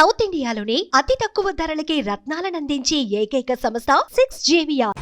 South ఇండియాలోని అతి తక్కువ ధరలకి రత్నాలనందించే ఏకైక సంస్థ 6JVR.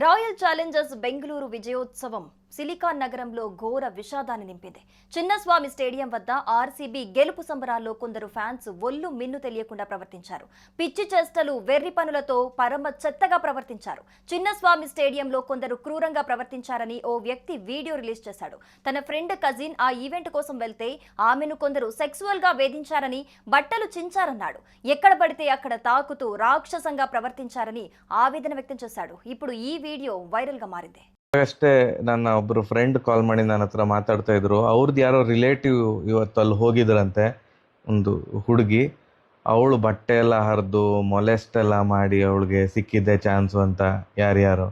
రాయల్ ఛాలెంజర్స్ బెంగళూరు విజయోత్సవం సిలికాన్ నగరంలో ఘోర విషాదాన్ని నింపింది. చిన్నస్వామి స్టేడియం వద్ద ఆర్సీబీ గెలుపు సంబరాల్లో కొందరు ఫ్యాన్స్ ఒళ్ళు మిన్ను తెలియకుండా ప్రవర్తించారు. పిచ్చి చేష్టలు, వెర్రి పనులతో పరమ చెత్తగా ప్రవర్తించారు. చిన్నస్వామి స్టేడియంలో కొందరు క్రూరంగా ప్రవర్తించారని ఓ వ్యక్తి వీడియో రిలీజ్ చేశాడు. తన ఫ్రెండ్ కజిన్ ఆ ఈవెంట్ కోసం వెళ్తే ఆమెను కొందరు సెక్సువల్ గా వేధించారని, బట్టలు చించారన్నాడు. ఎక్కడ పడితే అక్కడ తాకుతూ రాక్షసంగా ప్రవర్తించారని ఆవేదన వ్యక్తం చేశాడు. ఇప్పుడు ఈ వీడియೋ వైరల్ గా ಮಾರಿದೆ. ಅಷ್ಟೇ ನನ್ನ ಒಬ್ರು ಫ್ರೆಂಡ್ ಕಾಲ್ ಮಾಡಿ ನನ್ನ ಹತ್ರ ಮಾತಾಡ್ತಾ ಇದ್ರು. ಅವ್ರದ್ದು ಯಾರೋ ರಿಲೇಟಿವ್ ಇವತ್ತು ಅಲ್ಲಿ ಹೋಗಿದ್ರಂತೆ, ಒಂದು ಹುಡುಗಿ. ಅವಳು ಬಟ್ಟೆ ಎಲ್ಲ ಹರಿದು ಮೊಲೆಸ್ಟ್ ಎಲ್ಲ ಮಾಡಿ ಅವಳಿಗೆ ಸಿಕ್ಕಿದ್ದೆ ಚಾನ್ಸು ಅಂತ ಯಾರ್ಯಾರು.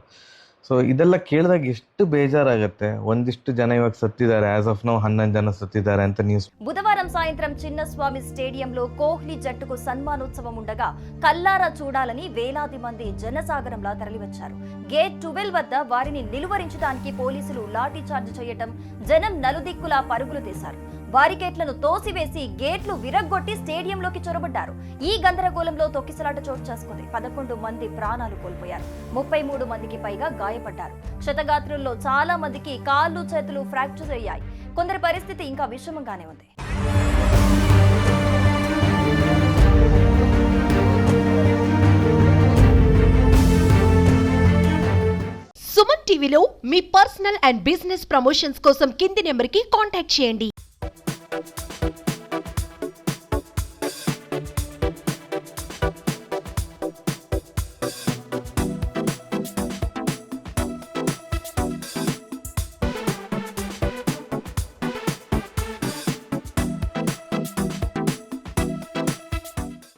ಸೊ ಇದೆಲ್ಲ ಕೇಳಿದಾಗ ಎಷ್ಟು ಬೇಜಾರಾಗುತ್ತೆ. ಒಂದಿಷ್ಟು ಜನ ಇವಾಗ ಸತ್ತಿದ್ದಾರೆ, ಆಸ್ ಆಫ್ ನೌ 11 ಜನ ಸತ್ತಿದ್ದಾರೆ ಅಂತ ನ್ಯೂಸ್. బుధవారం సాయంత్రం చిన్నస్వామి స్టేడియంలో కోహ్లీ జట్టుకు సన్మానోత్సవం ఉండగా కల్లారా చూడాలని వేలాది మంది జనసాగరంలా తరలివచ్చారు. గేట్ 12 వద్ద వారిని నిలువరించడానికి పోలీసులు లాఠీ చార్జ్ చేయటం, జనం నలుదిక్కులా పరుగులు తీశారు. బారికేట్లను తోసివేసి గేట్లు విరగ్గొట్టి స్టేడియంలోకి చొరబడ్డారు. ఈ గందరగోళంలో తొక్కిసలాట చోటు చేసుకుంది. 11 మంది ప్రాణాలు కోల్పోయారు. 33 మందికి పైగా గాయపడ్డారు. క్షతగాత్రుల్లో చాలా మందికి కాళ్ళు చేతులు ఫ్రాక్చర్ అయ్యాయి. కొందరి పరిస్థితి ఇంకా విషమంగానే ఉంది. సుమన్ టీవీలో మీ పర్సనల్ అండ్ బిజినెస్ ప్రమోషన్స్ కోసం కింది నెంబర్కి కాంటాక్ట్ చేయండి.